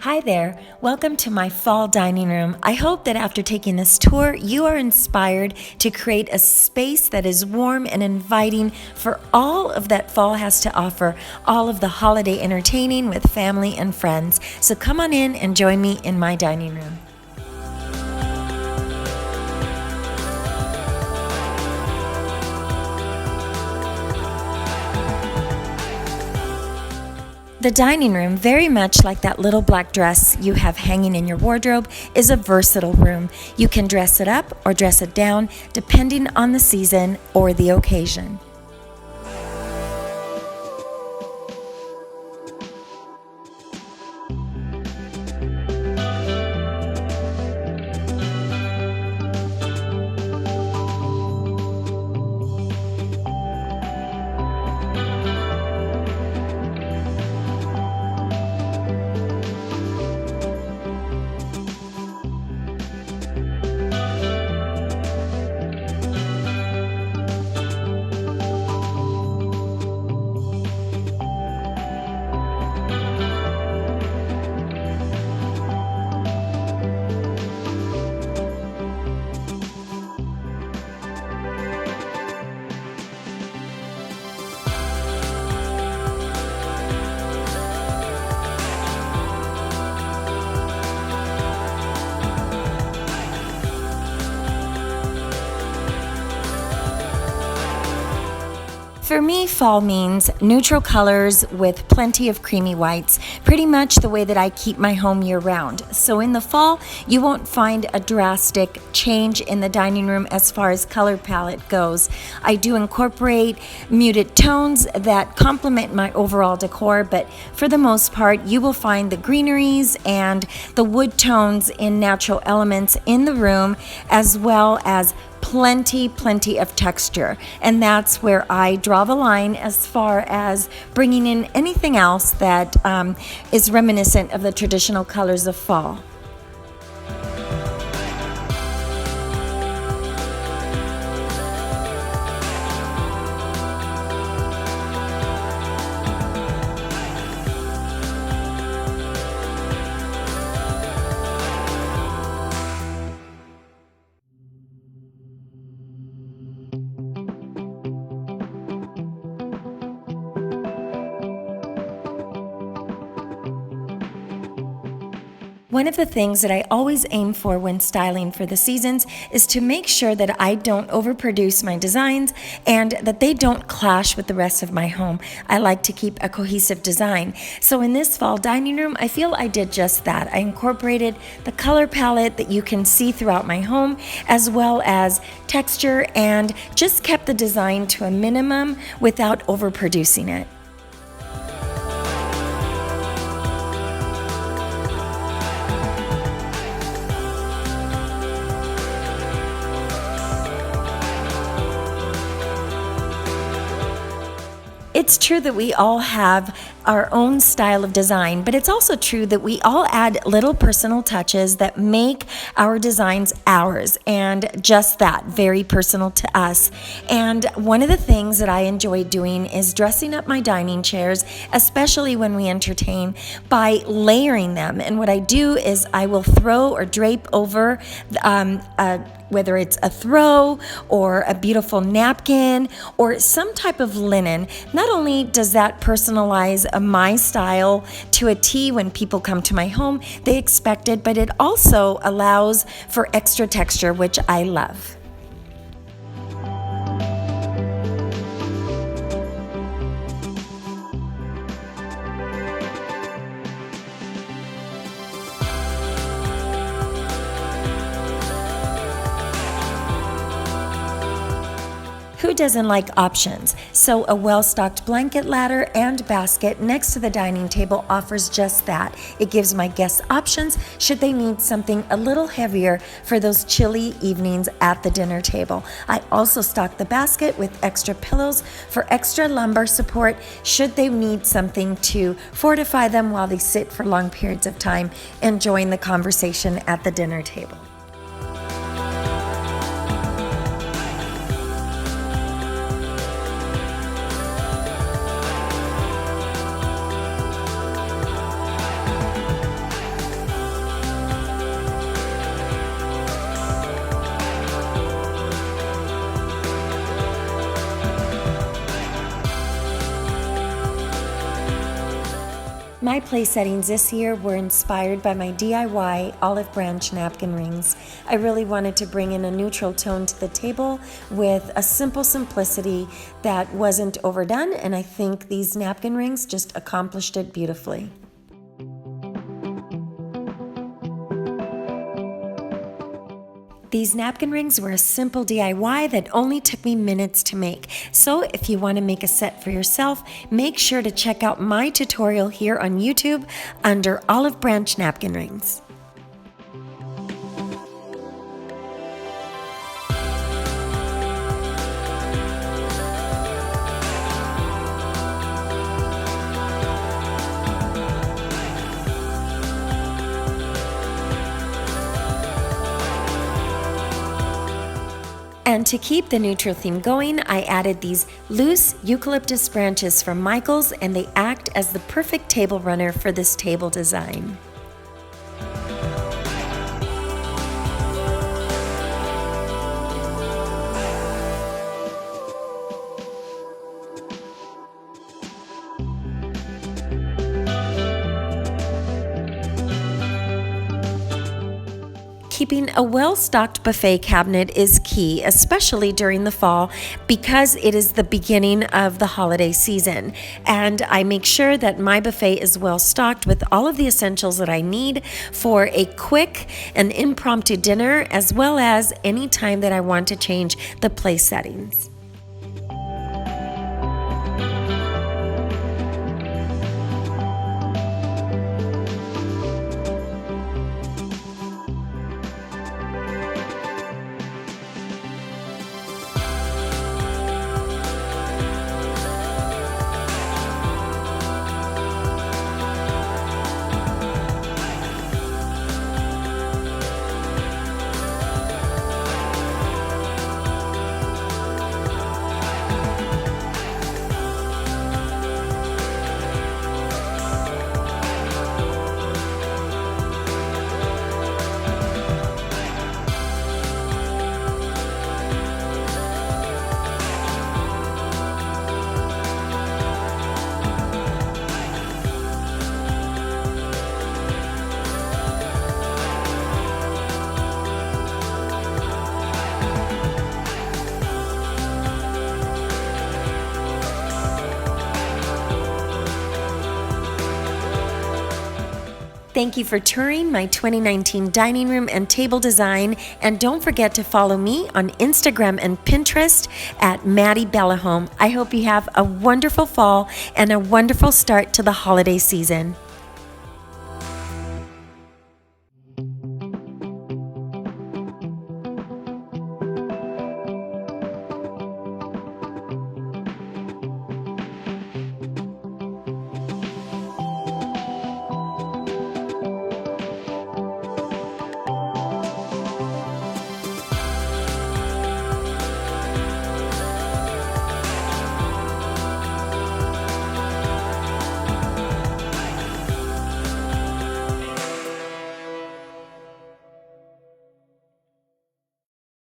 Hi there, welcome to my fall dining room. I hope that after taking this tour, you are inspired to create a space that is warm and inviting for all of that fall has to offer, all of the holiday entertaining with family and friends. So come on in and join me in my dining room. The dining room, very much like that little black dress you have hanging in your wardrobe, is a versatile room. You can dress it up or dress it down depending on the season or the occasion. For me, fall means neutral colors with plenty of creamy whites, pretty much the way that I keep my home year round. So in the fall, you won't find a drastic change in the dining room as far as color palette goes. I do incorporate muted tones that complement my overall decor, but for the most part, you will find the greeneries and the wood tones in natural elements in the room, as well as plenty of texture, and that's where I draw the line as far as bringing in anything else that is reminiscent of the traditional colors of fall. One of the things that I always aim for when styling for the seasons is to make sure that I don't overproduce my designs and that they don't clash with the rest of my home. I like to keep a cohesive design. So in this fall dining room, I feel I did just that. I incorporated the color palette that you can see throughout my home, as well as texture, and just kept the design to a minimum without overproducing it. It's true that we all have our own style of design, but it's also true that we all add little personal touches that make our designs ours, and just that, very personal to us. And one of the things that I enjoy doing is dressing up my dining chairs, especially when we entertain, by layering them. And what I do is I will throw or drape over whether it's a throw or a beautiful napkin or some type of linen. Not only does that personalize my style to a T when people come to my home, they expect it, but it also allows for extra texture, which I love. Who doesn't like options? So a well-stocked blanket ladder and basket next to the dining table offers just that. It gives my guests options should they need something a little heavier for those chilly evenings at the dinner table. I also stock the basket with extra pillows for extra lumbar support should they need something to fortify them while they sit for long periods of time enjoying the conversation at the dinner table. My place settings this year were inspired by my DIY olive branch napkin rings. I really wanted to bring in a neutral tone to the table with a simple simplicity that wasn't overdone, and I think these napkin rings just accomplished it beautifully. These napkin rings were a simple DIY that only took me minutes to make. So if you want to make a set for yourself, make sure to check out my tutorial here on YouTube under olive branch napkin rings. And to keep the neutral theme going, I added these loose eucalyptus branches from Michaels, and they act as the perfect table runner for this table design. Keeping a well-stocked buffet cabinet is key, especially during the fall, because it is the beginning of the holiday season. And I make sure that my buffet is well stocked with all of the essentials that I need for a quick and impromptu dinner, as well as any time that I want to change the place settings. Thank you for touring my 2019 dining room and table design, and don't forget to follow me on Instagram and Pinterest at Maddie Bellahome. I hope you have a wonderful fall and a wonderful start to the holiday season.